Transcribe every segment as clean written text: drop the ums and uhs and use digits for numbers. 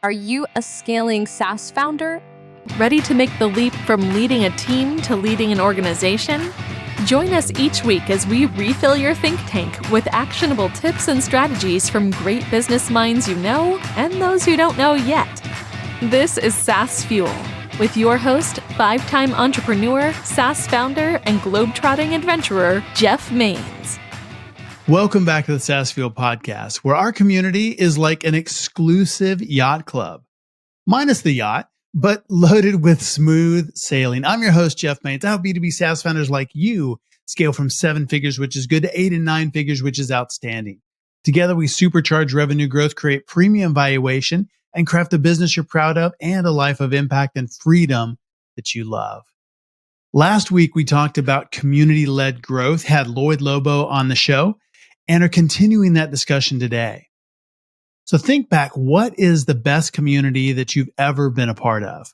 Are you a scaling SaaS founder? Ready to make the leap from leading a team to leading an organization? Join us each week as we refill your think tank with actionable tips and strategies from great business minds you know and those who don't know yet. This is SaaS Fuel with your host, 5-time entrepreneur, SaaS founder, and globetrotting adventurer, Jeff Maines. Welcome back to the SaaS Fuel Podcast, where our community is like an exclusive yacht club, minus the yacht, but loaded with smooth sailing. I'm your host, Jeff Maines. I help B2B SaaS founders like you scale from 7 figures, which is good, to 8 and 9 figures, which is outstanding. Together, we supercharge revenue growth, create premium valuation, and craft a business you're proud of and a life of impact and freedom that you love. Last week, we talked about community-led growth, had Lloyed Lobo on the show, and are continuing that discussion today. So think back, what is the best community that you've ever been a part of?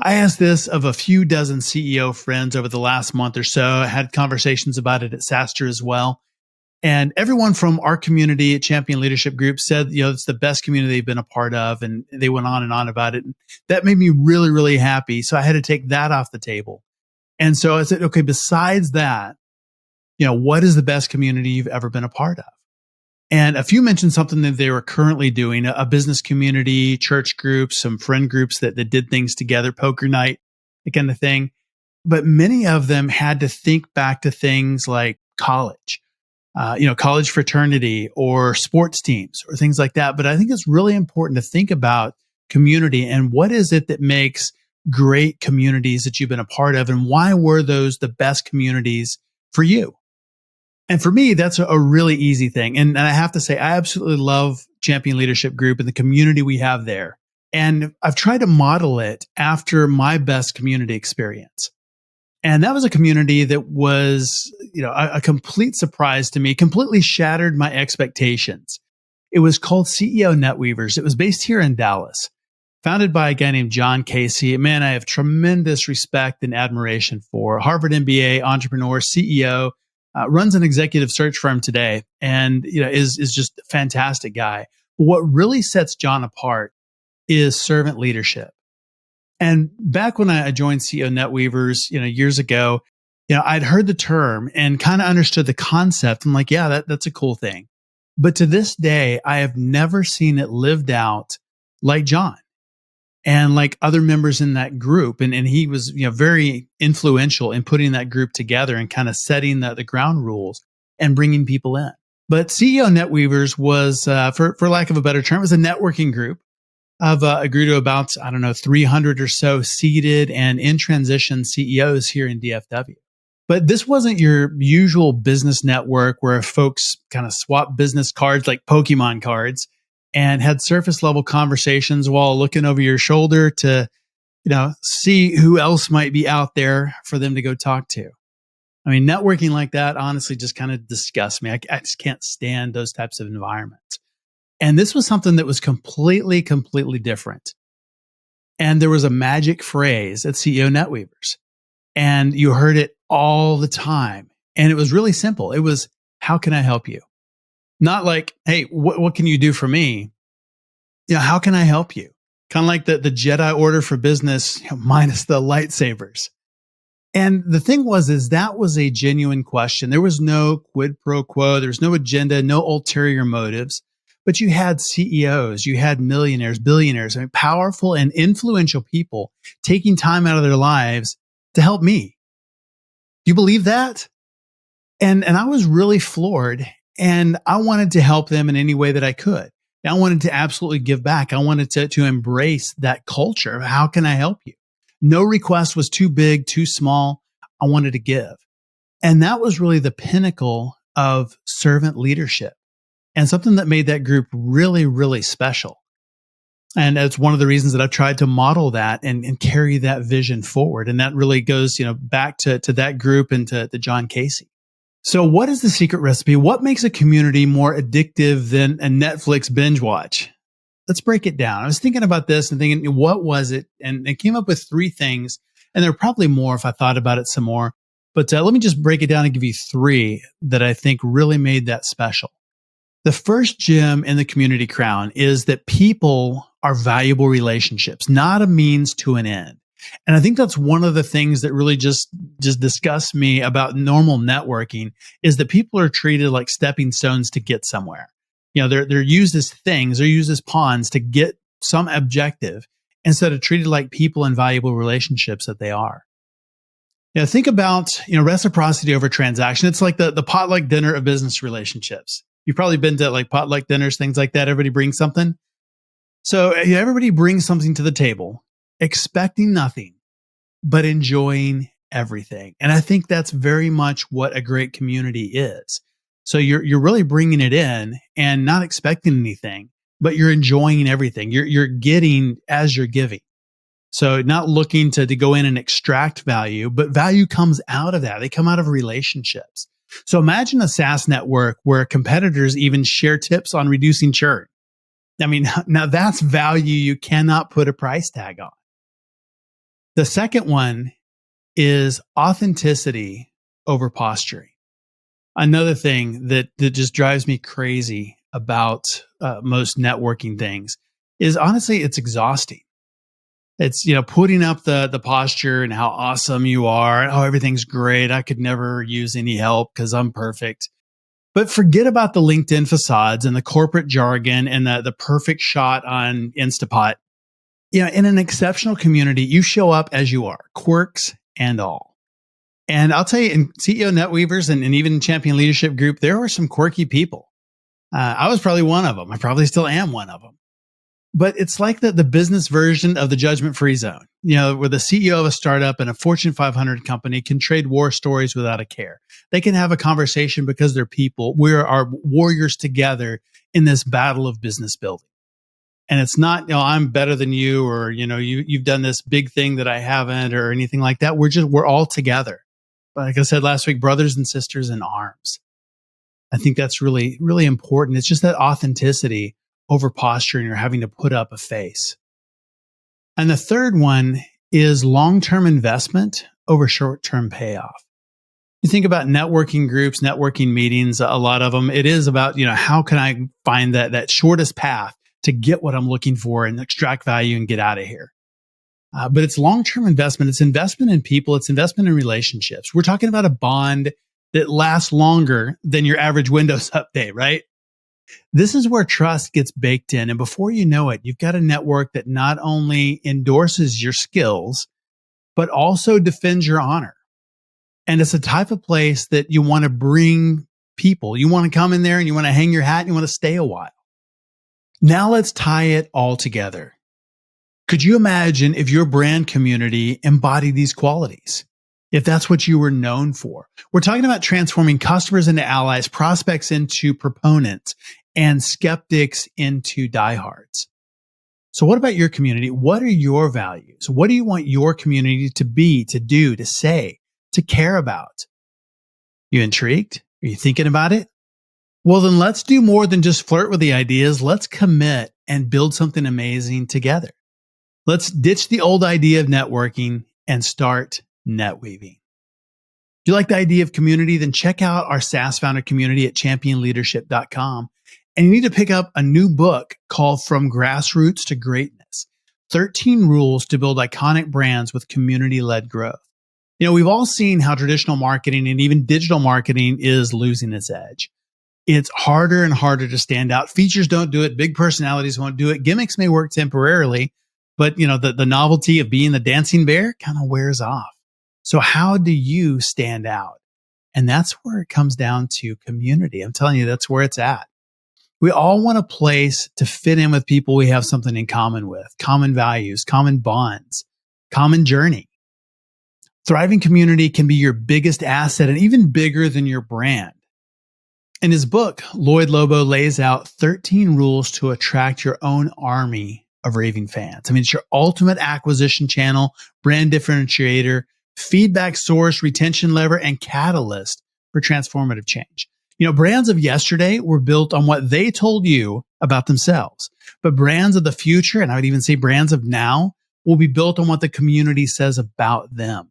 I asked this of a few dozen CEO friends over the last month or so. I had conversations about it at SaaStr as well. And everyone from our community at Champion Leadership Group said, it's the best community they've been a part of. And they went on and on about it. And that made me really, really happy. So I had to take that off the table. And so I said, okay, besides that, what is the best community you've ever been a part of? And a few mentioned something that they were currently doing, a business community, church groups, some friend groups that did things together, poker night, that kind of thing. But many of them had to think back to things like college, college fraternity or sports teams or things like that. But I think it's really important to think about community and what is it that makes great communities that you've been a part of, and why were those the best communities for you? And for me, that's a really easy thing. And I have to say, I absolutely love Champion Leadership Group and the community we have there. And I've tried to model it after my best community experience. And that was a community that was, a complete surprise to me, completely shattered my expectations. It was called CEO Netweavers. It was based here in Dallas, founded by a guy named John Casey. Man, I have tremendous respect and admiration for. Harvard MBA, entrepreneur, CEO, runs an executive search firm today, and is just a fantastic guy. But what really sets John apart is servant leadership. And back when I joined CEO Netweavers, years ago, I'd heard the term and kind of understood the concept. I'm like, yeah, that's a cool thing. But to this day, I have never seen it lived out like John and like other members in that group. And he was, very influential in putting that group together and kind of setting the ground rules and bringing people in. But CEO Netweavers was, for lack of a better term, was a networking group of grew to about, 300 or so seated and in transition CEOs here in DFW. But this wasn't your usual business network where folks kind of swap business cards like Pokemon cards and had surface level conversations while looking over your shoulder to, see who else might be out there for them to go talk to. I mean, networking like that honestly just kind of disgusts me. I just can't stand those types of environments. And this was something that was completely different. And there was a magic phrase at CEO Netweavers, and you heard it all the time. And it was really simple. It was, how can I help you? Not like, hey, what can you do for me? How can I help you? Kind of like the Jedi order for business, minus the lightsabers. And the thing is that was a genuine question. There was no quid pro quo. There was no agenda, no ulterior motives. But you had CEOs, you had millionaires, billionaires, powerful and influential people taking time out of their lives to help me. Do you believe that? And I was really floored. And I wanted to help them in any way that I could. I wanted to absolutely give back. I wanted to embrace that culture. How can I help you? No request was too big, too small. I wanted to give. And that was really the pinnacle of servant leadership and something that made that group really, really special. And it's one of the reasons that I've tried to model that and carry that vision forward. And that really goes, back to that group and to John Casey. So what is the secret recipe? What makes a community more addictive than a Netflix binge watch? Let's break it down. I was thinking about this and thinking, what was it? And I came up with 3 things. And there are probably more if I thought about it some more. But let me just break it down and give you 3 that I think really made that special. The first gem in the community crown is that people are valuable relationships, not a means to an end. And I think that's one of the things that really just disgusts me about normal networking is that people are treated like stepping stones to get somewhere. They're used as things, they're used as pawns to get some objective instead of treated like people and valuable relationships that they are. Think about, reciprocity over transaction. It's like the potluck dinner of business relationships. You've probably been to like potluck dinners, things like that. Everybody brings something. So everybody brings something to the table, expecting nothing, but enjoying everything. And I think that's very much what a great community is. So you're really bringing it in and not expecting anything, but you're enjoying everything. You're getting as you're giving. So not looking to go in and extract value, but value comes out of that. They come out of relationships. So imagine a SaaS network where competitors even share tips on reducing churn. I mean, now that's value you cannot put a price tag on. The second one is authenticity over posturing. Another thing that just drives me crazy about most networking things is honestly, it's exhausting. It's, putting up the posture and how awesome you are. Oh, everything's great. I could never use any help because I'm perfect. But forget about the LinkedIn facades and the corporate jargon and the perfect shot on Instapot. In an exceptional community, you show up as you are, quirks and all. And I'll tell you, in CEO NetWeavers and even Champion Leadership Group, there are some quirky people. I was probably one of them. I probably still am one of them. But it's like the business version of the judgment-free zone, where the CEO of a startup and a Fortune 500 company can trade war stories without a care. They can have a conversation because they're people. We are warriors together in this battle of business building. And it's not, I'm better than you, or, you've done this big thing that I haven't, or anything like that. We're all together. Like I said last week, brothers and sisters in arms. I think that's really, really important. It's just that authenticity over posturing or having to put up a face. And the third one is long-term investment over short-term payoff. You think about networking groups, networking meetings, a lot of them, it is about, how can I find that shortest path to get what I'm looking for and extract value and get out of here. But it's long-term investment. It's investment in people. It's investment in relationships. We're talking about a bond that lasts longer than your average Windows update, right? This is where trust gets baked in. And before you know it, you've got a network that not only endorses your skills, but also defends your honor. And it's a type of place that you want to bring people. You want to come in there and you want to hang your hat and you want to stay a while. Now let's tie it all together. Could you imagine if your brand community embodied these qualities? If that's what you were known for? We're talking about transforming customers into allies, prospects into proponents, and skeptics into diehards. So what about your community? What are your values? What do you want your community to be, to do, to say, to care about? You intrigued? Are you thinking about it? Well, then let's do more than just flirt with the ideas. Let's commit and build something amazing together. Let's ditch the old idea of networking and start netweaving. If you like the idea of community, then check out our SaaS founder community at championleadership.com. And you need to pick up a new book called From Grassroots to Greatness, 13 Rules to Build Iconic Brands with Community-Led Growth. We've all seen how traditional marketing and even digital marketing is losing its edge. It's harder and harder to stand out. Features don't do it. Big personalities won't do it. Gimmicks may work temporarily, but the novelty of being the dancing bear kind of wears off. So how do you stand out? And that's where it comes down to community. I'm telling you, that's where it's at. We all want a place to fit in with people we have something in common with, common values, common bonds, common journey. Thriving community can be your biggest asset and even bigger than your brand. In his book, Lloyed Lobo lays out 13 rules to attract your own army of raving fans. I mean, it's your ultimate acquisition channel, brand differentiator, feedback source, retention lever, and catalyst for transformative change. Brands of yesterday were built on what they told you about themselves, but brands of the future, and I would even say brands of now, will be built on what the community says about them.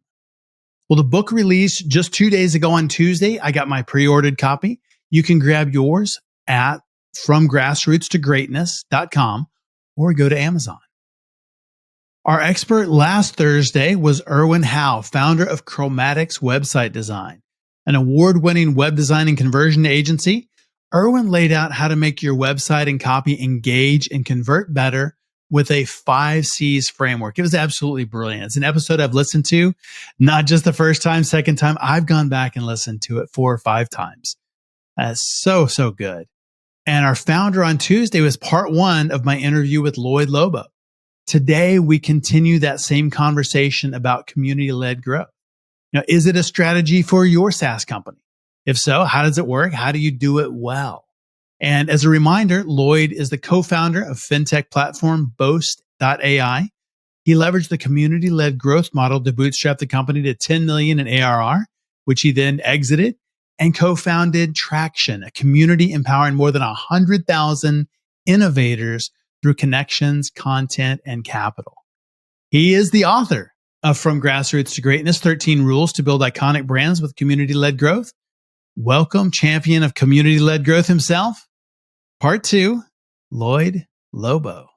Well, the book released just 2 days ago on Tuesday. I got my pre-ordered copy. You can grab yours at fromgrassrootstogreatness.com or go to Amazon. Our expert last Thursday was Erwin Howe, founder of Chromatics Website Design, an award-winning web design and conversion agency. Erwin laid out how to make your website and copy engage and convert better with a 5 C's framework. It was absolutely brilliant. It's an episode I've listened to, not just the first time, second time. I've gone back and listened to it 4 or 5 times. So good. And our founder on Tuesday was part 1 of my interview with Lloyed Lobo. Today, we continue that same conversation about community-led growth. Now, is it a strategy for your SaaS company? If so, how does it work? How do you do it well? And as a reminder, Lloyd is the co-founder of fintech platform Boast.ai. He leveraged the community-led growth model to bootstrap the company to 10 million in ARR, which he then exited, and co-founded Traction, a community empowering more than 100,000 innovators through connections, content, and capital. He is the author of From Grassroots to Greatness, 13 Rules to Build Iconic Brands with Community-Led Growth. Welcome, champion of community-led growth himself, part 2, Lloyed Lobo.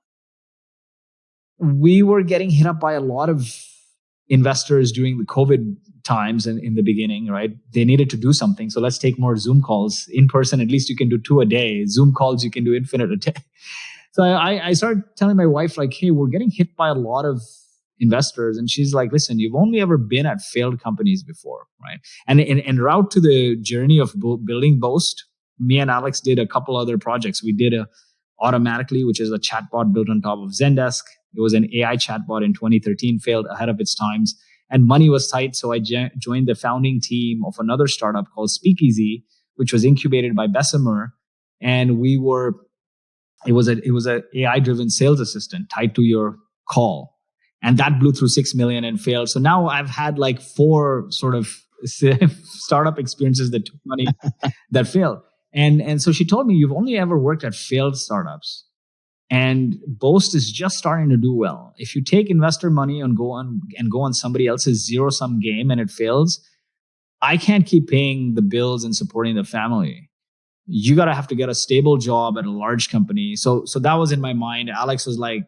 We were getting hit up by a lot of investors during the COVID times and in the beginning, right? They needed to do something. So let's take more Zoom calls. In person, at least you can do 2 a day. Zoom calls, you can do infinite a day. So I started telling my wife, like, hey, we're getting hit by a lot of investors. And she's like, listen, you've only ever been at failed companies before, right? And en route to the journey of building Boast, me and Alex did a couple other projects. We did Automatically, which is a chatbot built on top of Zendesk. It was an AI chatbot in 2013, failed ahead of its times. And money was tight, so I joined the founding team of another startup called Speakeasy, which was incubated by Bessemer. And it was a AI-driven sales assistant tied to your call. And that blew through 6 million and failed. So now I've had like 4 sort of startup experiences that took money that failed. And so she told me, you've only ever worked at failed startups. And Boast is just starting to do well. If you take investor money and go on somebody else's zero-sum game and it fails, I can't keep paying the bills and supporting the family. You got to have to get a stable job at a large company. So that was in my mind. Alex was like,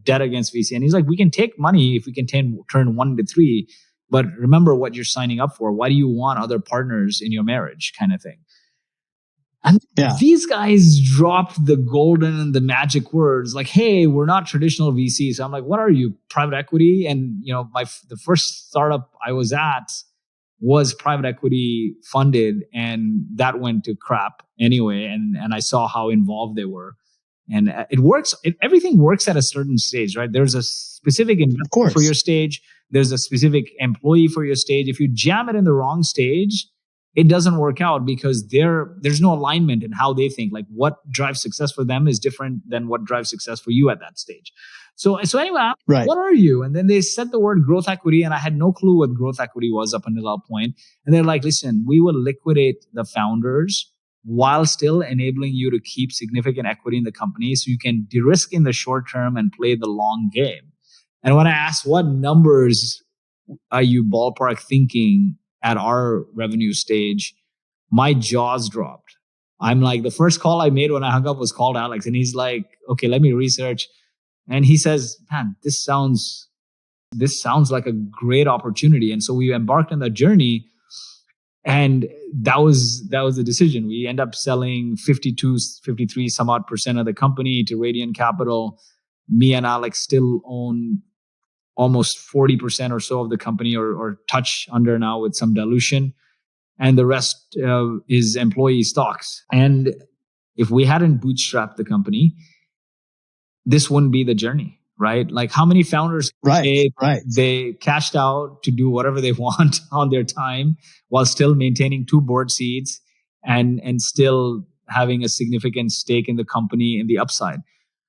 dead against VC. And he's like, we can take money if we can turn 1 to 3. But remember what you're signing up for. Why do you want other partners in your marriage kind of thing? And these guys dropped the golden and the magic words like, hey, we're not traditional VC. So I'm like, what are you, private equity? And the first startup I was at was private equity funded, and that went to crap anyway. And I saw how involved they were. And it works. Everything works at a certain stage, right? There's a specific investor for your stage. There's a specific employee for your stage. If you jam it in the wrong stage, it doesn't work out because there's no alignment in how they think. Like what drives success for them is different than what drives success for you at that stage. So anyway, What are you? And then they said the word growth equity, and I had no clue what growth equity was up until that point. And they're like, listen, we will liquidate the founders while still enabling you to keep significant equity in the company so you can de-risk in the short term and play the long game. And when I asked what numbers are you ballpark thinking at our revenue stage, my jaws dropped. I'm like, the first call I made when I hung up was called Alex. And he's like, okay, let me research. And he says, man, this sounds like a great opportunity. And so we embarked on that journey. And that was the decision. We end up selling 53 some odd % of the company to Radiant Capital. Me and Alex still own almost 40% or so of the company, or touch under now with some dilution. And the rest is employee stocks. And if we hadn't bootstrapped the company, this wouldn't be the journey, right? Like how many founders they cashed out to do whatever they want on their time while still maintaining 2 board seats and still having a significant stake in the company in the upside.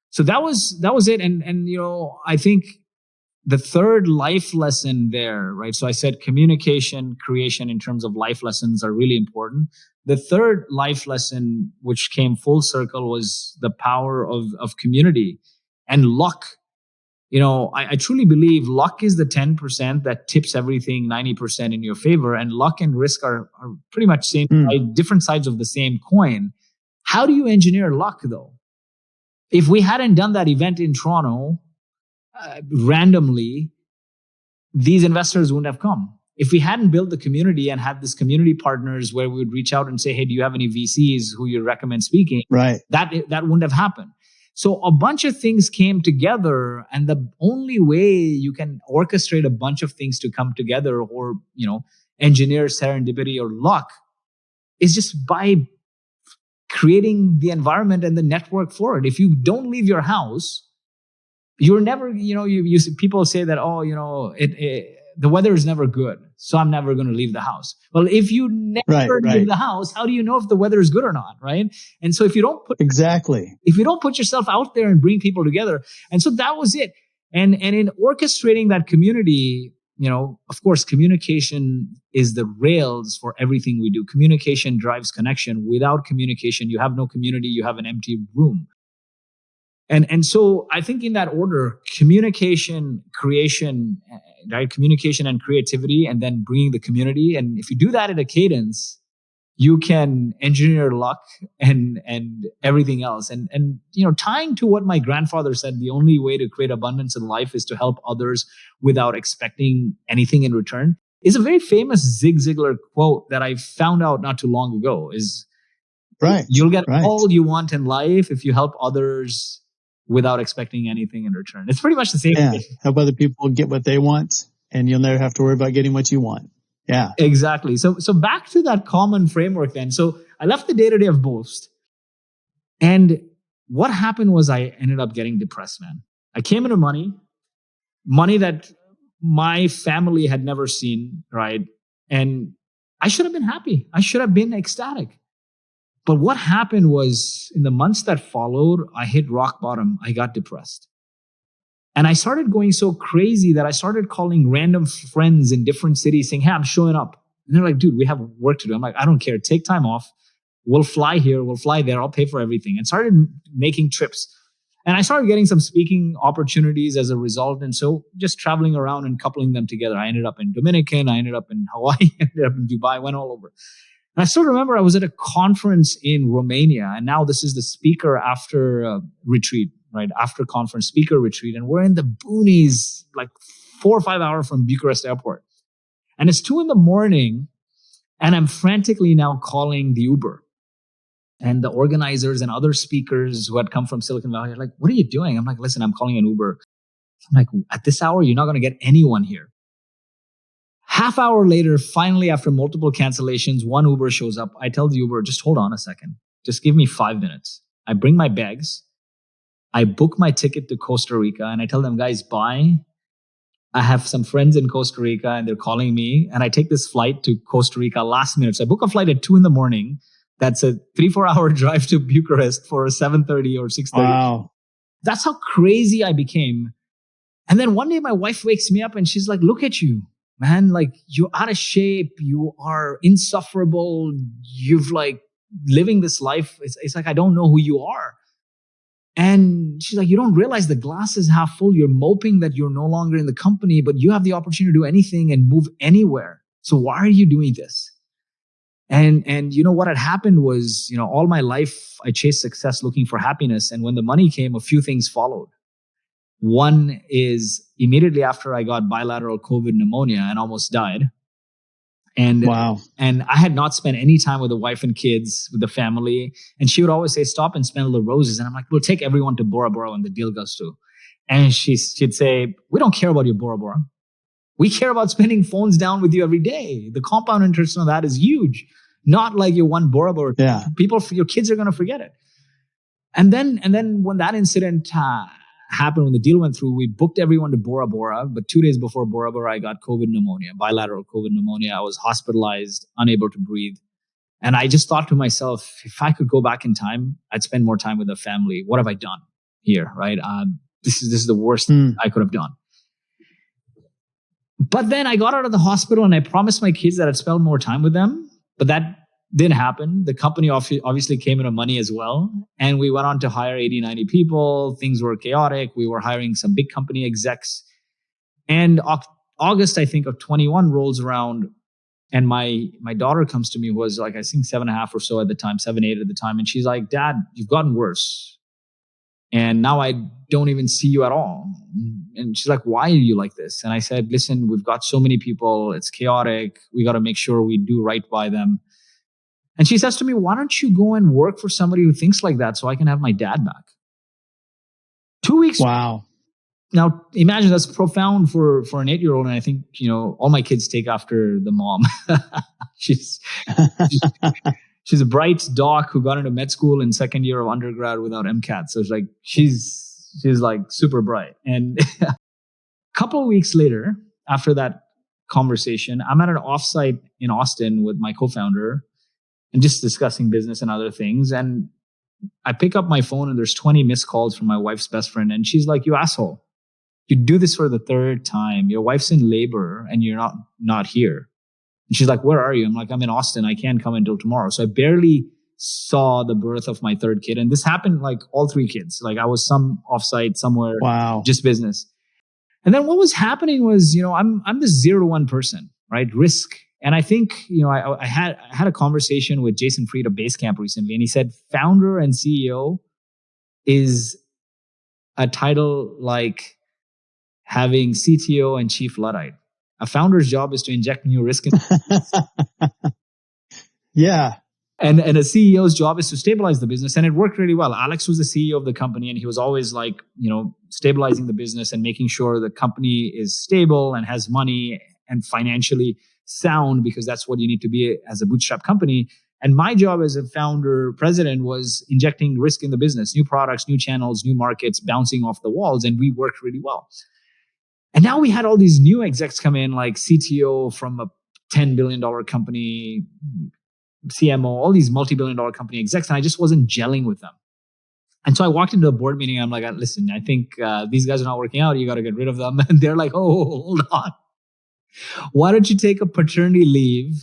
So that was it. And I think the third life lesson there, right? So I said communication, creation in terms of life lessons are really important. The third life lesson, which came full circle, was the power of community and luck. I truly believe luck is the 10% that tips everything 90% in your favor. And luck and risk are pretty much different sides of the same coin. How do you engineer luck though? If we hadn't done that event in Toronto randomly, these investors wouldn't have come. If we hadn't built the community and had this community partners where we would reach out and say, hey, do you have any VCs who you recommend speaking? Right. That wouldn't have happened. So a bunch of things came together, and the only way you can orchestrate a bunch of things to come together or, engineer serendipity or luck is just by creating the environment and the network for it. If you don't leave your house, you're never, you see people say that, the weather is never good, so I'm never going to leave the house. Well, if you never leave the house, how do you know if the weather is good or not, right? And so if you don't put yourself out there and bring people together, and so that was it. And in orchestrating that community, of course, communication is the rails for everything we do. Communication drives connection. Without communication, you have no community. You have an empty room. And so I think in that order, communication, creation, right? Communication and creativity, and then bringing the community. And if you do that at a cadence, you can engineer luck and everything else. And tying to what my grandfather said, the only way to create abundance in life is to help others without expecting anything in return, is a very famous Zig Ziglar quote that I found out not too long ago. Is you'll get all you want in life if you help others without expecting anything in return. It's pretty much the same thing. Help other people get what they want, and you'll never have to worry about getting what you want. Yeah. Exactly. So back to that common framework then. So I left the day-to-day of Boast. And what happened was I ended up getting depressed, man. I came into money that my family had never seen, right? And I should have been happy. I should have been ecstatic. But what happened was, in the months that followed, I hit rock bottom. I got depressed. And I started going so crazy that I started calling random friends in different cities saying, hey, I'm showing up. And they're like, dude, we have work to do. I'm like, I don't care. Take time off. We'll fly here. We'll fly there. I'll pay for everything. And started making trips. And I started getting some speaking opportunities as a result. And so just traveling around and coupling them together. I ended up in Dominican. I ended up in Hawaii. I ended up in Dubai. Went all over. And I still remember I was at a conference in Romania, and now this is the speaker after retreat, right? After conference speaker retreat. And we're in the boonies, like 4 or 5 hours from Bucharest airport. And it's 2 a.m. and I'm frantically now calling the Uber. And the organizers and other speakers who had come from Silicon Valley are like, what are you doing? I'm like, listen, I'm calling an Uber. I'm like, at this hour, you're not going to get anyone here. Half hour later, finally, after multiple cancellations, one Uber shows up. I tell the Uber, just hold on a second. Just give me 5 minutes. I bring my bags. I book my ticket to Costa Rica, and I tell them, guys, bye. I have some friends in Costa Rica, and they're calling me. And I take this flight to Costa Rica last minute. So I book a flight at 2 a.m. That's a 3-4 hour drive to Bucharest for a 7:30 or 6:30. Wow. That's how crazy I became. And then one day my wife wakes me up and she's like, look at you. Man, like you're out of shape. You are insufferable. You've like living this life. It's like, I don't know who you are. And she's like, you don't realize the glass is half full. You're moping that you're no longer in the company, but you have the opportunity to do anything and move anywhere. So why are you doing this? And you know what had happened was, all my life I chased success looking for happiness. And when the money came, a few things followed. One is immediately after I got bilateral COVID pneumonia and almost died. And, wow. And I had not spent any time with the wife and kids, with the family. And she would always say, stop and smell the roses. And I'm like, we'll take everyone to Bora Bora when the deal goes through. And she'd say, we don't care about your Bora Bora. We care about spending phones down with you every day. The compound interest on that is huge. Not like your one Bora Bora. Yeah. Your kids are going to forget it. And then when that incident happened, when the deal went through, we booked everyone to Bora Bora. But 2 days before Bora Bora, I got COVID pneumonia, bilateral COVID pneumonia. I was hospitalized, unable to breathe. And I just thought to myself, if I could go back in time, I'd spend more time with the family. What have I done here, right? This is the worst I could have done. But then I got out of the hospital and I promised my kids that I'd spend more time with them. But that didn't happen. The company obviously came into money as well. And we went on to hire 80, 90 people. Things were chaotic. We were hiring some big company execs. And August, I think, of 21 rolls around. And my daughter comes to me, who was like, I think 7.5 or so at the time, 7, 8 at the time. And she's like, Dad, you've gotten worse. And now I don't even see you at all. And she's like, why are you like this? And I said, listen, we've got so many people. It's chaotic. We got to make sure we do right by them. And she says to me, why don't you go and work for somebody who thinks like that so I can have my dad back? 2 weeks. Wow. Now, imagine that's profound for an 8-year-old. And I think, all my kids take after the mom. She's a bright doc who got into med school in second year of undergrad without MCAT. So it's like, she's like super bright. And a couple of weeks later, after that conversation, I'm at an offsite in Austin with my co-founder and just discussing business and other things. And I pick up my phone and there's 20 missed calls from my wife's best friend. And she's like, you asshole. You do this for the third time. Your wife's in labor and you're not here. And she's like, where are you? I'm like, I'm in Austin. I can't come until tomorrow. So I barely saw the birth of my third kid. And this happened like all 3 kids. Like I was some offsite somewhere. Wow. Just business. And then what was happening was, I'm this 0 to 1 person, right? Risk. And I think, I had a conversation with Jason Fried of Basecamp recently, and he said, founder and CEO is a title like having CTO and chief Luddite. A founder's job is to inject new risk in the business. Yeah. And a CEO's job is to stabilize the business. And it worked really well. Alex was the CEO of the company, and he was always like, stabilizing the business and making sure the company is stable and has money and financially sound, because that's what you need to be as a bootstrap company. And my job as a founder president was injecting risk in the business, new products, new channels, new markets, bouncing off the walls. And we worked really well. And now we had all these new execs come in, like CTO from a $10 billion company, CMO, all these multi-billion-dollar company execs. And I just wasn't gelling with them. And so I walked into a board meeting. I'm like, listen, I think these guys are not working out. You got to get rid of them. And they're like, oh, hold on. Why don't you take a paternity leave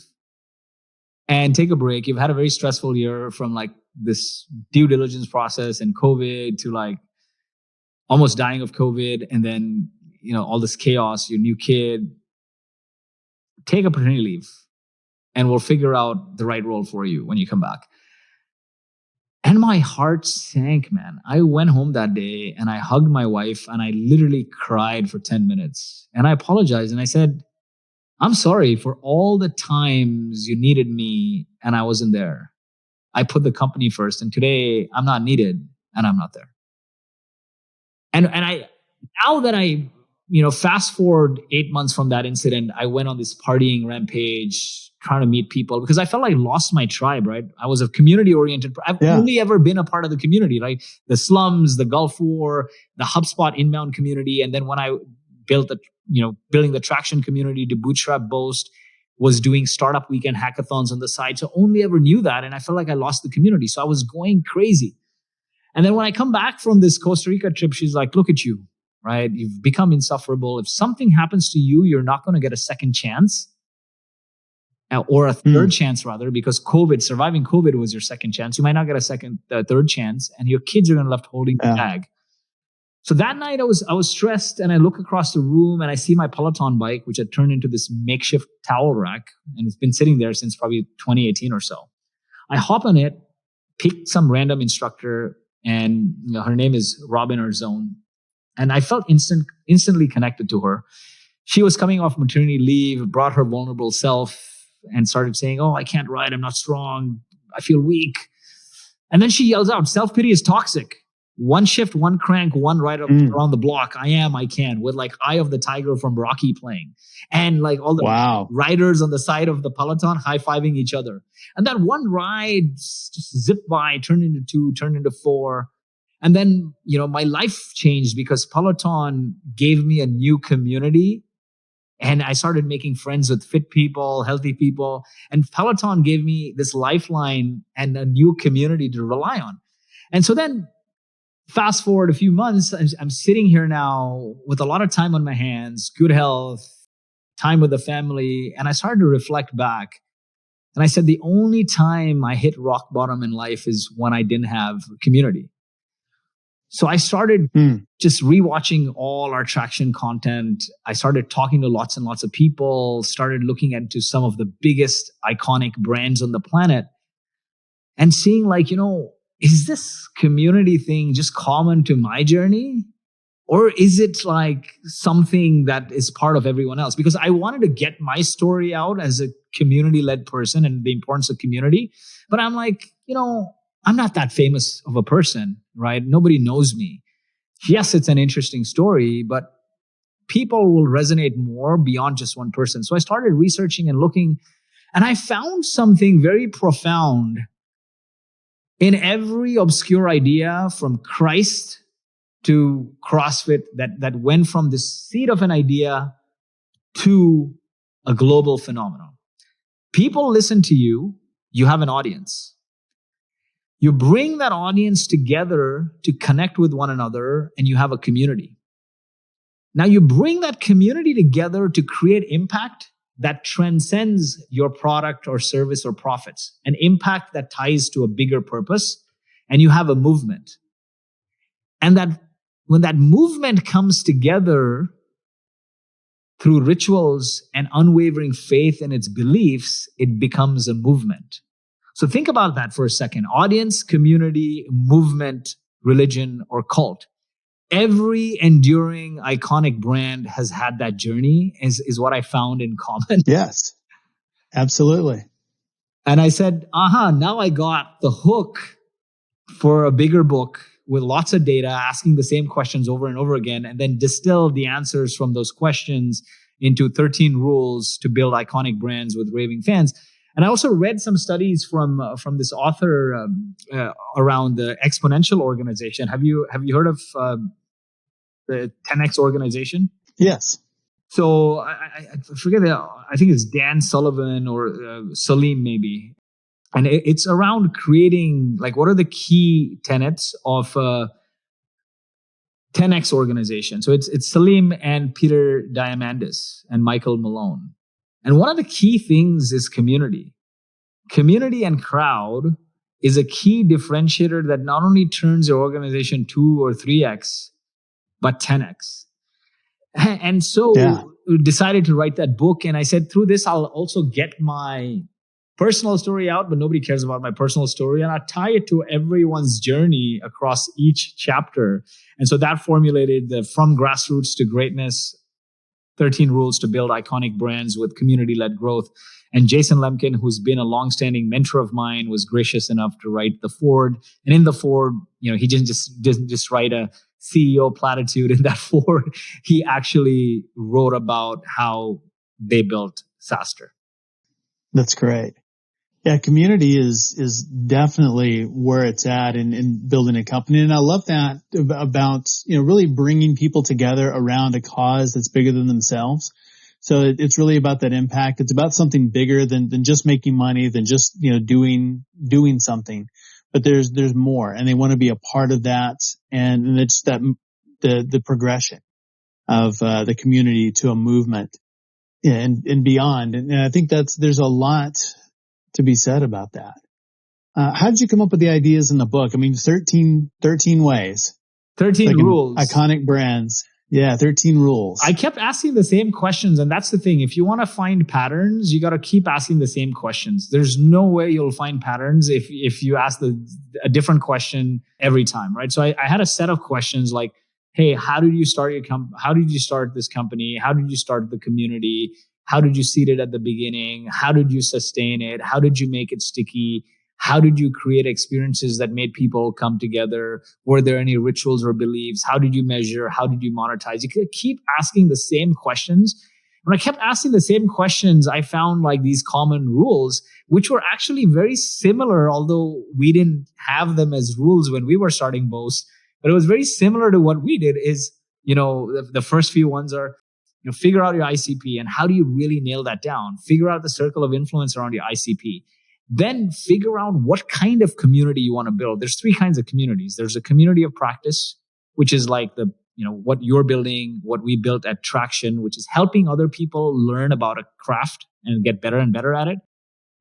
and take a break? You've had a very stressful year, from like this due diligence process and COVID to like almost dying of COVID. And then, all this chaos, your new kid. Take a paternity leave and we'll figure out the right role for you when you come back. And my heart sank, man. I went home that day and I hugged my wife and I literally cried for 10 minutes. And I apologized and I said, I'm sorry for all the times you needed me and I wasn't there. I put the company first, and today I'm not needed and I'm not there. And I, now that I, fast forward 8 months from that incident, I went on this partying rampage, trying to meet people, because I felt like I lost my tribe, right? I was a community oriented. I've only ever been a part of the community, right? The slums, the Gulf War, the HubSpot inbound community. And then when I built building the traction community to bootstrap Boast, was doing startup weekend hackathons on the side. So only ever knew that. And I felt like I lost the community. So I was going crazy. And then when I come back from this Costa Rica trip, she's like, look at you, right? You've become insufferable. If something happens to you, you're not going to get a second chance. Or a third chance rather, because surviving COVID was your second chance. You might not get a third chance, and your kids are going to left holding the bag. So that night I was stressed, and I look across the room and I see my Peloton bike, which had turned into this makeshift towel rack, and it's been sitting there since probably 2018 or so. I hop on it, pick some random instructor, and her name is Robin Arzone, and I felt instantly connected to her. She was coming off maternity leave, brought her vulnerable self, and started saying, oh, I can't ride. I'm not strong. I feel weak. And then she yells out, self-pity is toxic. One shift, one crank, one ride up around the block. I can, with like Eye of the Tiger from Rocky playing. And like all the riders on the side of the Peloton high-fiving each other. And that one ride just zipped by, turned into 2, turned into 4. And then, my life changed because Peloton gave me a new community. And I started making friends with fit people, healthy people. And Peloton gave me this lifeline and a new community to rely on. And so then fast forward a few months, I'm sitting here now with a lot of time on my hands, good health, time with the family. And I started to reflect back. And I said, the only time I hit rock bottom in life is when I didn't have community. So I started just rewatching all our traction content. I started talking to lots and lots of people, started looking into some of the biggest iconic brands on the planet and seeing like, is this community thing just common to my journey? Or is it like something that is part of everyone else? Because I wanted to get my story out as a community-led person and the importance of community. But I'm like, I'm not that famous of a person, right? Nobody knows me. Yes, it's an interesting story, but people will resonate more beyond just one person. So I started researching and looking, and I found something very profound in every obscure idea from Christ to CrossFit that went from the seed of an idea to a global phenomenon. People listen to you, you have an audience. You bring that audience together to connect with one another, and you have a community. Now you bring that community together to create impact that transcends your product or service or profits, an impact that ties to a bigger purpose, and you have a movement. And that when that movement comes together through rituals and unwavering faith in its beliefs, it becomes a movement. So think about that for a second. Audience, community, movement, religion, or cult. Every enduring, iconic brand has had that journey, is what I found in common. Yes, absolutely. And I said, now I got the hook for a bigger book with lots of data, asking the same questions over and over again, and then distill the answers from those questions into 13 rules to build iconic brands with raving fans. And I also read some studies from this author around the exponential organization. Have you heard of the 10X organization? Yes. So I forget I think it's Dan Sullivan or Salim maybe. And it's around creating, like, what are the key tenets of 10X organization? So it's Salim and Peter Diamandis and Michael Malone. And one of the key things is community. Community and crowd is a key differentiator that not only turns your organization 2 or 3X, but 10X. And so we decided to write that book. And I said, through this, I'll also get my personal story out, but nobody cares about my personal story. And I tie it to everyone's journey across each chapter. And so that formulated the From Grassroots to Greatness, 13 Rules to Build Iconic Brands with Community-Led Growth. And Jason Lemkin, who's been a longstanding mentor of mine, was gracious enough to write the foreword. And in the foreword, he didn't just write a CEO platitude in that foreword. He actually wrote about how they built SaaSter. That's great. Yeah, community is definitely where it's at in building a company. And I love that about, really bringing people together around a cause that's bigger than themselves. So it's really about that impact. It's about something bigger than just making money, than just, doing something. But there's more, and they want to be a part of that. And it's that the progression of the community to a movement and beyond. And I think there's a lot to be said about that. How did you come up with the ideas in the book? I mean, 13 ways. 13 rules. Iconic brands. Yeah, 13 rules. I kept asking the same questions. And that's the thing. If you want to find patterns, you got to keep asking the same questions. There's no way you'll find patterns if you ask a different question every time, right? So I had a set of questions like, hey, how did you start your how did you start this company? How did you start the community? How did you seed it at the beginning? How did you sustain it? How did you make it sticky? How did you create experiences that made people come together? Were there any rituals or beliefs? How did you measure? How did you monetize? You could keep asking the same questions. When I kept asking the same questions, I found like these common rules, which were actually very similar, although we didn't have them as rules when we were starting Boast. But it was very similar to what we did is, the first few ones are, figure out your ICP and how do you really nail that down? Figure out the circle of influence around your ICP. Then figure out what kind of community you want to build. There's 3 kinds of communities. There's a community of practice, which is like what you're building, what we built at Traction, which is helping other people learn about a craft and get better and better at it.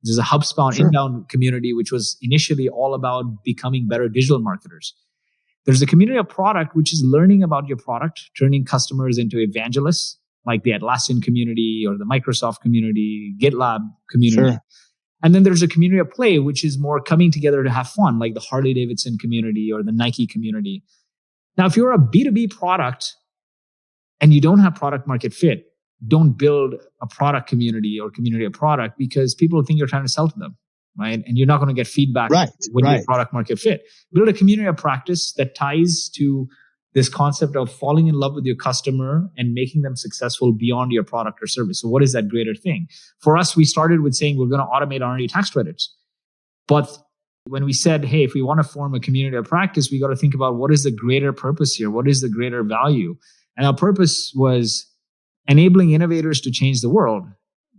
There's a HubSpot inbound community, which was initially all about becoming better digital marketers. There's a community of product, which is learning about your product, turning customers into evangelists, like the Atlassian community or the Microsoft community, GitLab community. Sure. And then there's a community of play, which is more coming together to have fun, like the Harley Davidson community or the Nike community. Now, if you're a B2B product and you don't have product market fit, don't build a product community or community of product, because people think you're trying to sell to them, right? And you're not going to get feedback when you have product market fit. Build a community of practice that ties to this concept of falling in love with your customer and making them successful beyond your product or service. So what is that greater thing? For us, we started with saying we're going to automate R&D tax credits. But when we said, hey, if we want to form a community of practice, we got to think about what is the greater purpose here? What is the greater value? And our purpose was enabling innovators to change the world,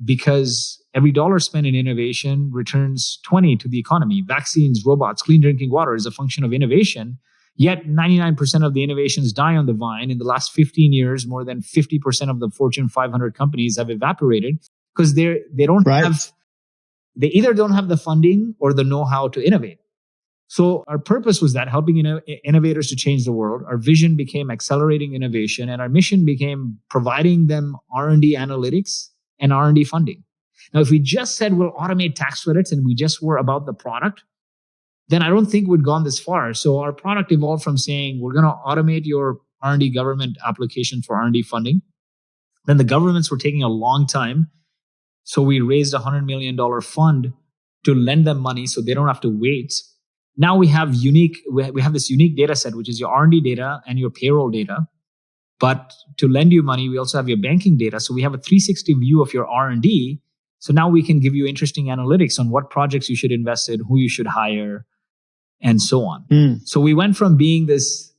because every dollar spent in innovation returns 20 to the economy. Vaccines, robots, clean drinking water is a function of innovation. Yet 99% of the innovations die on the vine. In the last 15 years, more than 50% of the Fortune 500 companies have evaporated because they either don't have the funding or the know-how to innovate. So our purpose was that helping innovators to change the world. Our vision became accelerating innovation, and our mission became providing them R&D analytics and R&D funding. Now, if we just said we'll automate tax credits and we just were about the product, then I don't think we'd gone this far. So our product evolved from saying we're going to automate your R&D government application for R&D funding. Then the governments were taking a long time. So we raised a $100 million fund to lend them money so they don't have to wait. Now we have this unique data set, which is your R&D data and your payroll data. But to lend you money, we also have your banking data. So we have a 360 view of your R&D. So now we can give you interesting analytics on what projects you should invest in, who you should hire, and so on. So we went from being this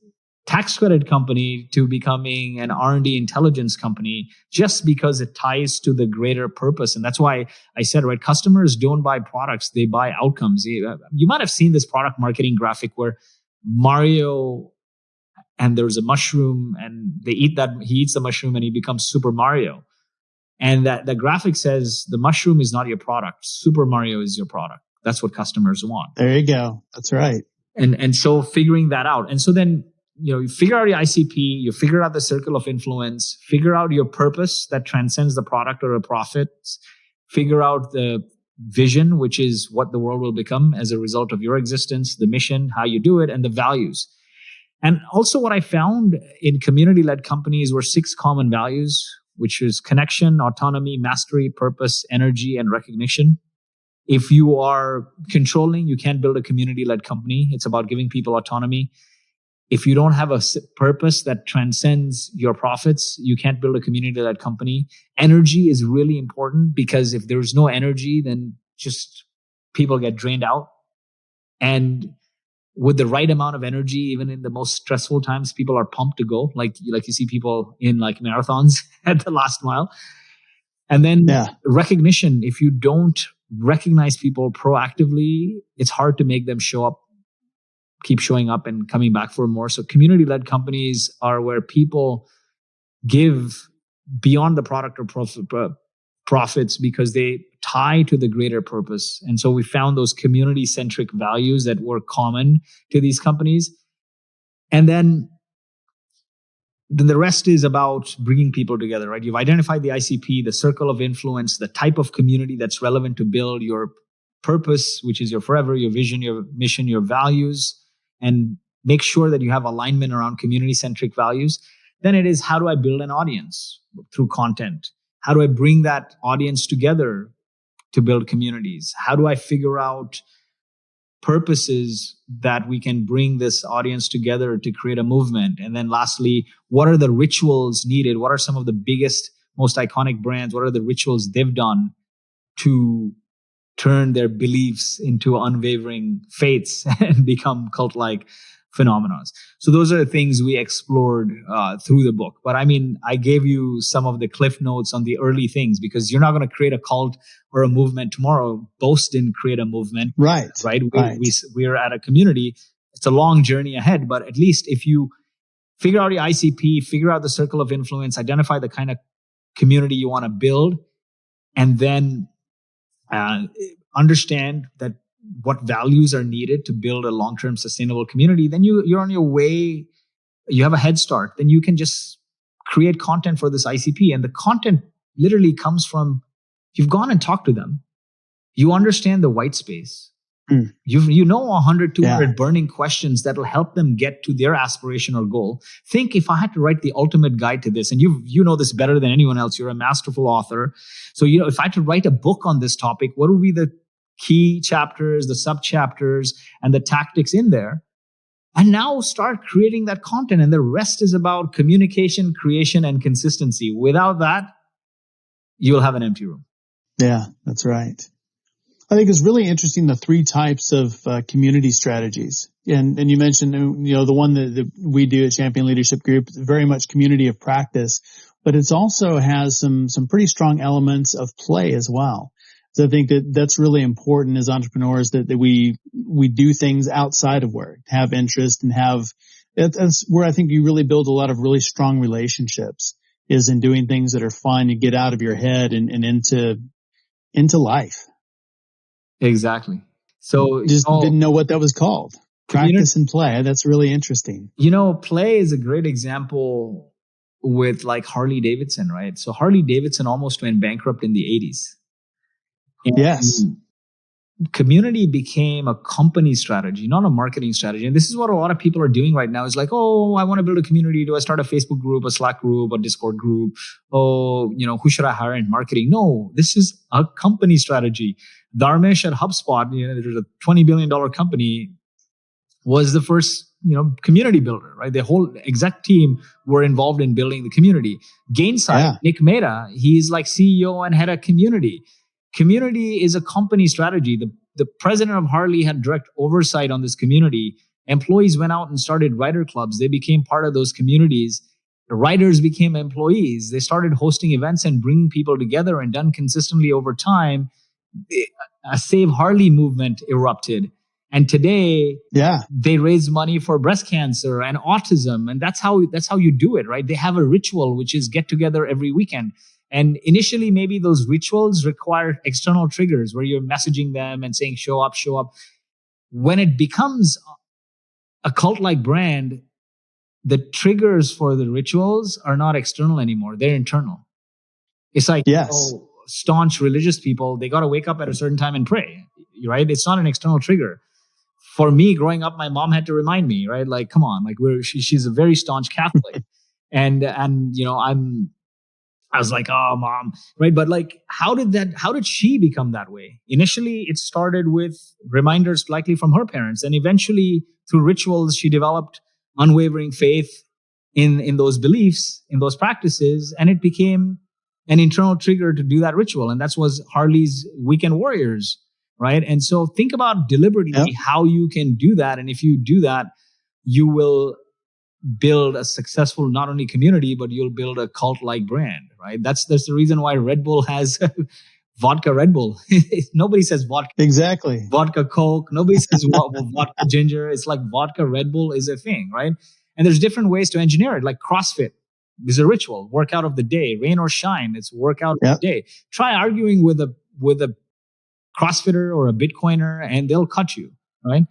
tax credit company to becoming an R&D intelligence company, just because it ties to the greater purpose. And that's why I said, right, customers don't buy products, they buy outcomes. You might have seen this product marketing graphic where Mario, and there's a mushroom, and he eats the mushroom and he becomes Super Mario. And that the graphic says the mushroom is not your product. Super Mario is your product. That's what customers want. There you go. That's right. And so figuring that out. And so then, you figure out your ICP, you figure out the circle of influence, figure out your purpose that transcends the product or the profits, figure out the vision, which is what the world will become as a result of your existence, the mission, how you do it, and the values. And also what I found in community-led companies were 6 common values, which is connection, autonomy, mastery, purpose, energy, and recognition. If you are controlling, you can't build a community-led company. It's about giving people autonomy. If you don't have a purpose that transcends your profits, you can't build a community-led company. Energy is really important, because if there's no energy, then just people get drained out. And with the right amount of energy, even in the most stressful times, people are pumped to go. Like you see people in like marathons at the last mile. And then recognition. If you don't recognize people proactively, it's hard to make them keep showing up and coming back for more. So community-led companies are where people give beyond the product or profits, because they tie to the greater purpose. And so we found those community-centric values that were common to these companies. And then the rest is about bringing people together, right? You've identified the ICP, the circle of influence, the type of community that's relevant to build your purpose, which is your forever, your vision, your mission, your values, and make sure that you have alignment around community-centric values. Then it is, how do I build an audience through content? How do I bring that audience together to build communities? How do I figure out purposes that we can bring this audience together to create a movement? And then lastly, what are the rituals needed? What are some of the biggest, most iconic brands? What are the rituals they've done to turn their beliefs into unwavering faiths and become cult-like phenomena? So those are the things we explored through the book. But I mean, I gave you some of the cliff notes on the early things, because you're not going to create a cult or a movement tomorrow. Boast didn't create a movement. Right. We're at a community. It's a long journey ahead, but at least if you figure out your ICP, figure out the circle of influence, identify the kind of community you want to build, and then understand that what values are needed to build a long-term sustainable community, then you're on your way. You have a head start. Then you can just create content for this ICP. And the content literally comes from, you've gone and talked to them. You understand the white space. You know 100, 200 burning questions that will help them get to their aspiration or goal. Think, if I had to write the ultimate guide to this, and you know this better than anyone else, you're a masterful author. So, if I had to write a book on this topic, what would be the key chapters, the sub chapters, and the tactics in there? And now start creating that content. And the rest is about communication, creation, and consistency. Without that, you'll have an empty room. Yeah, that's right. I think it's really interesting, the three types of community strategies. And you mentioned, the one that we do at Champion Leadership Group, very much community of practice, but it also has some pretty strong elements of play as well. So I think that's really important as entrepreneurs, that we do things outside of work, have interest, and that's where I think you really build a lot of really strong relationships, is in doing things that are fun. You get out of your head and into life. Exactly. So just didn't know what that was called. Practice and play. That's really interesting. Play is a great example with like Harley Davidson, right? So Harley Davidson almost went bankrupt in the 80s. And yes. Community became a company strategy, not a marketing strategy. And this is what a lot of people are doing right now. Is like, oh, I want to build a community. Do I start a Facebook group, a Slack group, a Discord group? Oh, who should I hire in marketing? No, this is a company strategy. Dharmesh at HubSpot, there's a $20 billion company, was the first, community builder, right? The whole exec team were involved in building the community. Gainsight, Nick Mehta, he's like CEO and head of community. Community is a company strategy. The president of Harley had direct oversight on this community. Employees went out and started writer clubs. They became part of those communities. The writers became employees. They started hosting events and bringing people together, and done consistently over time. A Save Harley movement erupted. And today, they raise money for breast cancer and autism. And that's how you do it, right? They have a ritual, which is get together every weekend. And initially, maybe those rituals require external triggers where you're messaging them and saying, show up, show up. When it becomes a cult-like brand, the triggers for the rituals are not external anymore. They're internal. It's like, staunch religious people, they got to wake up at a certain time and pray, right? It's not an external trigger. For me, growing up, my mom had to remind me, right? Like, come on, like she's a very staunch Catholic. and I was like, oh, mom, right? But like, how did she become that way? Initially, it started with reminders likely from her parents. And eventually, through rituals, she developed unwavering faith in those beliefs, in those practices. And it became an internal trigger to do that ritual. And that was Harley's Weekend Warriors, right? And so think about deliberately how you can do that. And if you do that, you will build a successful, not only community, but you'll build a cult-like brand, right? That's the reason why Red Bull has vodka Red Bull. Nobody says vodka. Exactly. Vodka Coke. Nobody says vodka ginger. It's like vodka Red Bull is a thing, right? And there's different ways to engineer it, like CrossFit. Is a ritual, workout of the day, rain or shine. It's workout of the day. Try arguing with a CrossFitter or a Bitcoiner, and they'll cut you, right?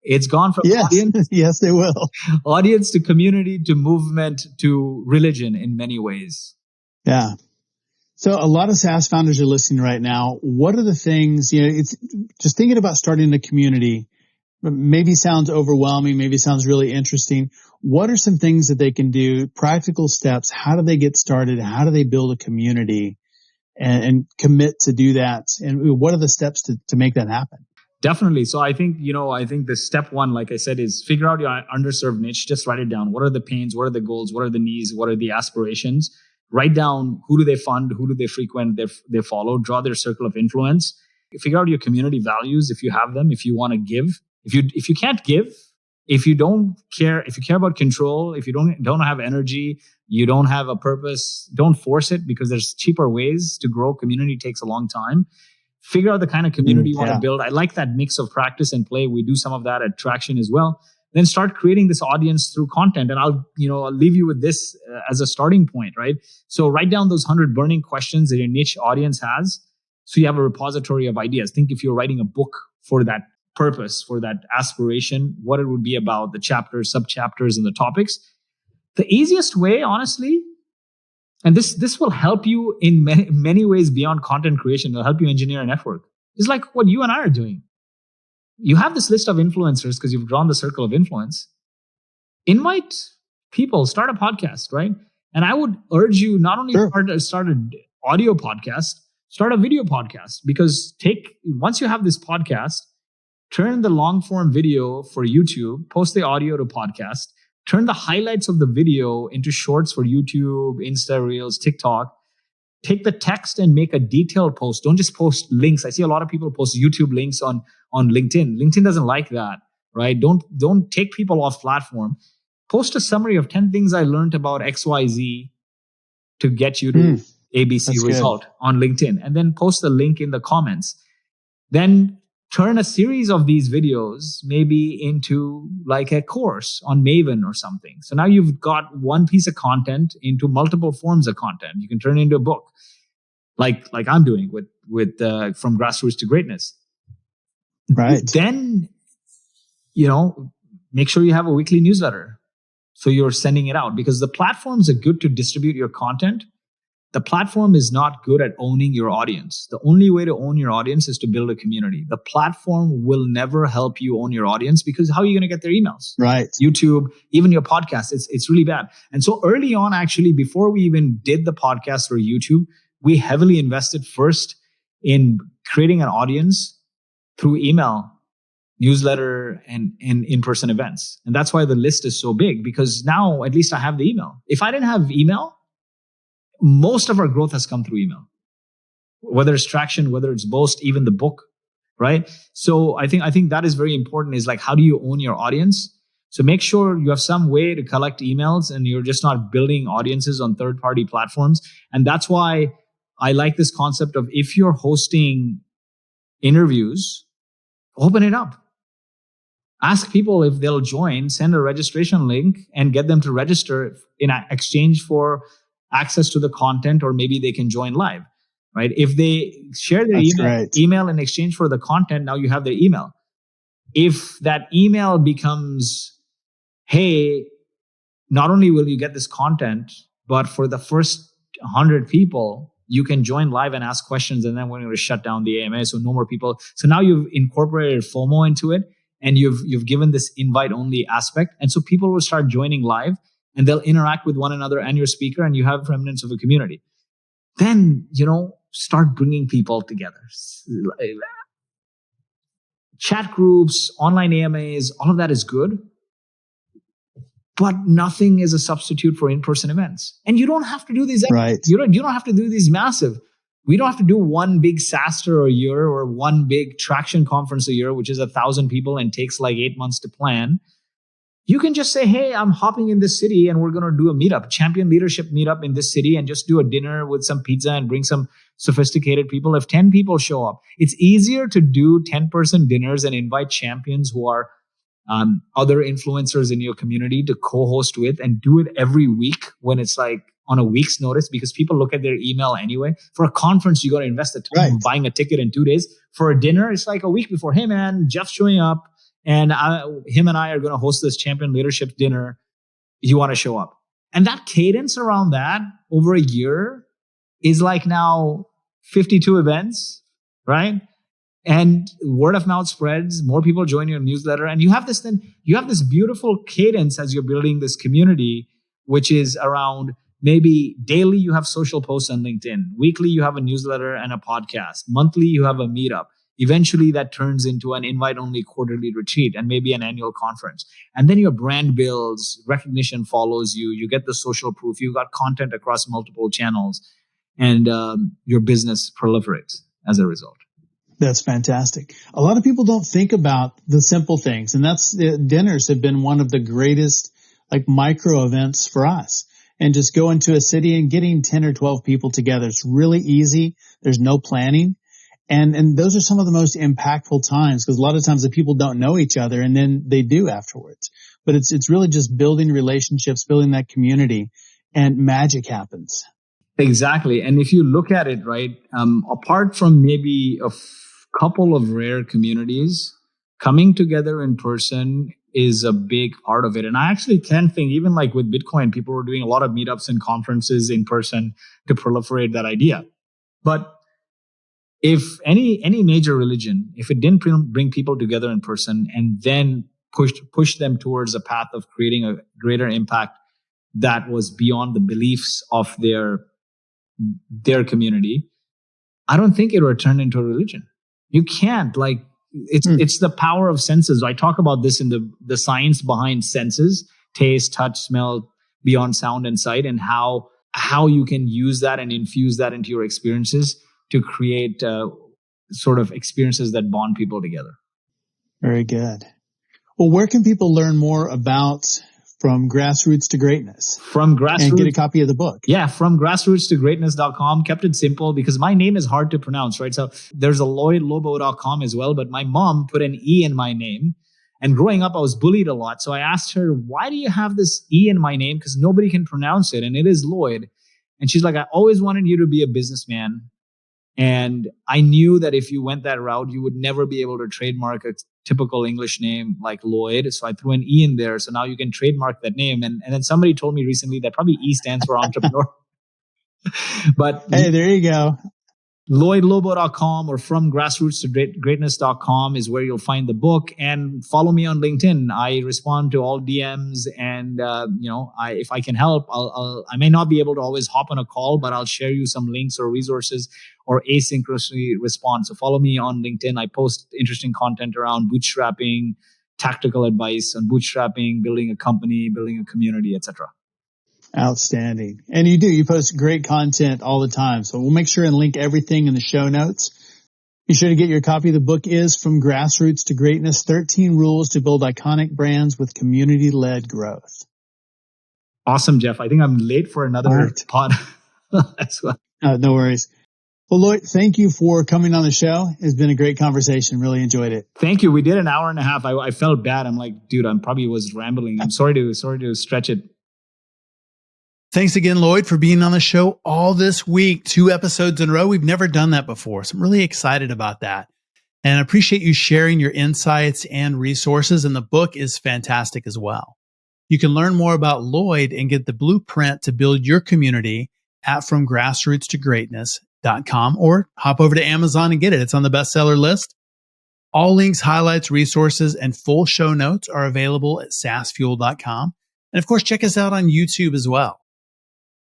It's gone from audience. Yes, they will. Audience to community to movement to religion in many ways. Yeah. So a lot of SaaS founders are listening right now. What are the things, it's just thinking about starting a community, maybe sounds overwhelming, maybe sounds really interesting. What are some things that they can do, practical steps? How do they get started? How do they build a community and commit to do that? And what are the steps to make that happen? Definitely. So I think the step one, like I said, is figure out your underserved niche. Just write it down. What are the pains? What are the goals? What are the needs? What are the aspirations? Write down who do they fund? Who do they frequent? They follow. Draw their circle of influence. Figure out your community values if you have them. If you want to give, if you can't give, if you don't care, if you care about control, if you don't have energy, you don't have a purpose, don't force it, because there's cheaper ways to grow. Community takes a long time. Figure out the kind of community you want to build. I like that mix of practice and play. We do some of that at Traction as well. Then start creating this audience through content. And I'll leave you with this as a starting point, right? So write down those 100 burning questions that your niche audience has. So you have a repository of ideas. Think if you're writing a book for that purpose, for that aspiration, what it would be about, the chapters, sub-chapters, and the topics. The easiest way, honestly, and this will help you in many ways beyond content creation, it'll help you engineer a network, is like what you and I are doing. You have this list of influencers because you've drawn the circle of influence. Invite people, start a podcast, right? And I would urge you not only start an audio podcast, start a video podcast, because once you have this podcast, turn the long form video for YouTube, post the audio to podcast, turn the highlights of the video into shorts for YouTube, Insta Reels, TikTok. Take the text and make a detailed post. Don't just post links. I see a lot of people post YouTube links on LinkedIn. LinkedIn doesn't like that, right? Don't take people off platform. Post a summary of 10 things I learned about XYZ to get you to ABC result on LinkedIn, and then post the link in the comments. Then turn a series of these videos maybe into like a course on Maven or something. So now you've got one piece of content into multiple forms of content. You can turn it into a book, like I'm doing with From Grassroots to Greatness. Right. Then, make sure you have a weekly newsletter. So you're sending it out, because the platforms are good to distribute your content. The platform is not good at owning your audience. The only way to own your audience is to build a community. The platform will never help you own your audience, because how are you going to get their emails? Right. YouTube, even your podcast, it's really bad. And so early on, actually, before we even did the podcast or YouTube, we heavily invested first in creating an audience through email, newsletter, and in-person events. And that's why the list is so big, because now at least I have the email. If I didn't have email, most of our growth has come through email, whether it's Traction, whether it's Boast, even the book, right? So I think that is very important, is like, how do you own your audience? So make sure you have some way to collect emails and you're just not building audiences on third-party platforms. And that's why I like this concept of, if you're hosting interviews, open it up. Ask people if they'll join, send a registration link and get them to register in exchange for access to the content, or maybe they can join live, right? If they share their email in exchange for the content, now you have their email. If that email becomes, hey, not only will you get this content, but for the first 100 people, you can join live and ask questions, and then we're going to shut down the AMA, so no more people. So now you've incorporated FOMO into it, and you've given this invite-only aspect. And so people will start joining live, and they'll interact with one another and your speaker, and you have remnants of a community. Then, start bringing people together. Chat groups, online AMAs, all of that is good. But nothing is a substitute for in-person events. And you don't have to do these. Right. You don't have to do these massive. We don't have to do one big SaaSter a year, or one big Traction conference a year, which is 1,000 people and takes like 8 months to plan. You can just say, hey, I'm hopping in this city and we're going to do a meetup, champion leadership meetup in this city, and just do a dinner with some pizza and bring some sophisticated people. If 10 people show up, it's easier to do 10-person dinners and invite champions who are other influencers in your community to co-host with, and do it every week when it's like on a week's notice, because people look at their email anyway. For a conference, you got to invest the time buying a ticket in 2 days. For a dinner, it's like a week before. Hey man, Jeff's showing up, and him and I are going to host this champion leadership dinner. You want to show up? And that cadence around that over a year is like now 52 events, right? And word of mouth spreads, more people join your newsletter, and you have this beautiful cadence as you're building this community, which is around, maybe daily you have social posts on LinkedIn, weekly you have a newsletter and a podcast, monthly you have a meetup. Eventually that turns into an invite-only quarterly retreat and maybe an annual conference. And then your brand builds, recognition follows you, you get the social proof, you've got content across multiple channels, and your business proliferates as a result. That's fantastic. A lot of people don't think about the simple things, and that's dinners have been one of the greatest like micro events for us. And just going to a city and getting 10 or 12 people together. It's really easy. There's no planning. And those are some of the most impactful times, because a lot of times the people don't know each other, and then they do afterwards. But it's really just building relationships, building that community, and magic happens. Exactly. And if you look at it, right, apart from maybe couple of rare communities, coming together in person is a big part of it. And I actually can think, even like with Bitcoin, people were doing a lot of meetups and conferences in person to proliferate that idea. But if any major religion, if it didn't bring people together in person and then push them towards a path of creating a greater impact that was beyond the beliefs of their community, I don't think it would turn into a religion. You can't, like, it's the power of senses. I talk about this in the science behind senses: taste, touch, smell, beyond sound and sight, and how you can use that and infuse that into your experiences to create sort of experiences that bond people together. Very good. Well, where can people learn more about From Grassroots to Greatness? And get a copy of the book. Yeah, from grassrootstogreatness.com. Kept it simple because my name is hard to pronounce, right? So there's a LloydLobo.com as well, but my mom put an E in my name. And growing up, I was bullied a lot. So I asked her, why do you have this E in my name? Because nobody can pronounce it. And it is Lloyd. And she's like, I always wanted you to be a businessman. And I knew that if you went that route, you would never be able to trademark a typical English name like Lloyd. So I threw an E in there. So now you can trademark that name. And then somebody told me recently that probably E stands for entrepreneur. But hey, there you go. LloydLobo.com or from grassrootstogreatness.com is where you'll find the book. And follow me on LinkedIn. I respond to all DMs, and if I can help, I may not be able to always hop on a call, but I'll share you some links or resources or asynchronously respond. So follow me on LinkedIn. I post interesting content around bootstrapping, tactical advice on bootstrapping, building a company, building a community, etc. Outstanding. And you post great content all the time. So we'll make sure and link everything in the show notes. Be sure to get your copy. The book is From Grassroots to Greatness, 13 Rules to Build Iconic Brands with Community-Led Growth. Awesome, Jeff. I think I'm late for another pod as well. No worries. Well, Lloyd, thank you for coming on the show. It's been a great conversation. Really enjoyed it. Thank you. We did an hour and a half. I felt bad. I'm like, dude, I probably was rambling. I'm sorry to stretch it. Thanks again, Lloyd, for being on the show all this week. 2 episodes in a row. We've never done that before, so I'm really excited about that. And I appreciate you sharing your insights and resources, and the book is fantastic as well. You can learn more about Lloyd and get the blueprint to build your community at FromGrassrootsToGreatness.com, or hop over to Amazon and get it. It's on the bestseller list. All links, highlights, resources, and full show notes are available at SaaSFuel.com. And of course, check us out on YouTube as well.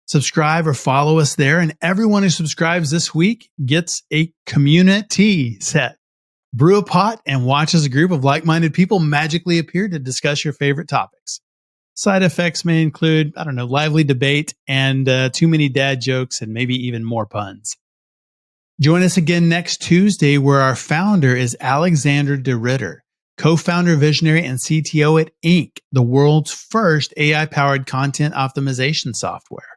Subscribe or follow us there, and everyone who subscribes this week gets a community set. Brew a pot and watch as a group of like-minded people magically appear to discuss your favorite topics. Side effects may include, lively debate and too many dad jokes and maybe even more puns. Join us again next Tuesday, where our founder is Alexander de Ritter, co-founder, visionary, and CTO at Inc., the world's first AI-powered content optimization software.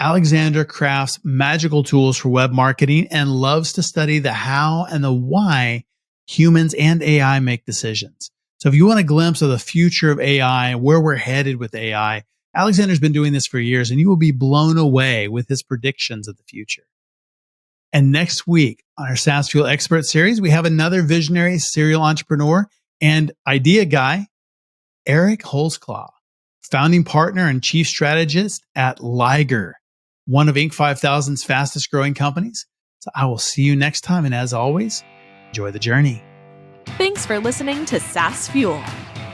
Alexander crafts magical tools for web marketing and loves to study the how and the why humans and AI make decisions. So if you want a glimpse of the future of AI and where we're headed with AI, Alexander's been doing this for years, and you will be blown away with his predictions of the future. And next week on our SaaS Fuel Expert Series, we have another visionary serial entrepreneur and idea guy, Eric Holzclaw, founding partner and chief strategist at Liger, one of Inc. 5000's fastest growing companies. So I will see you next time. And as always, enjoy the journey. Thanks for listening to SaaS Fuel.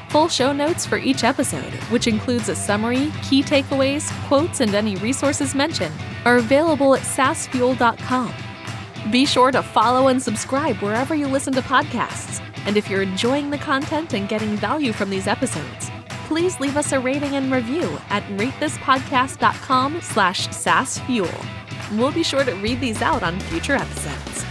Full show notes for each episode, which includes a summary, key takeaways, quotes, and any resources mentioned, are available at SaaSFuel.com. Be sure to follow and subscribe wherever you listen to podcasts. And if you're enjoying the content and getting value from these episodes, please leave us a rating and review at ratethispodcast.com/SaaSFuel. We'll be sure to read these out on future episodes.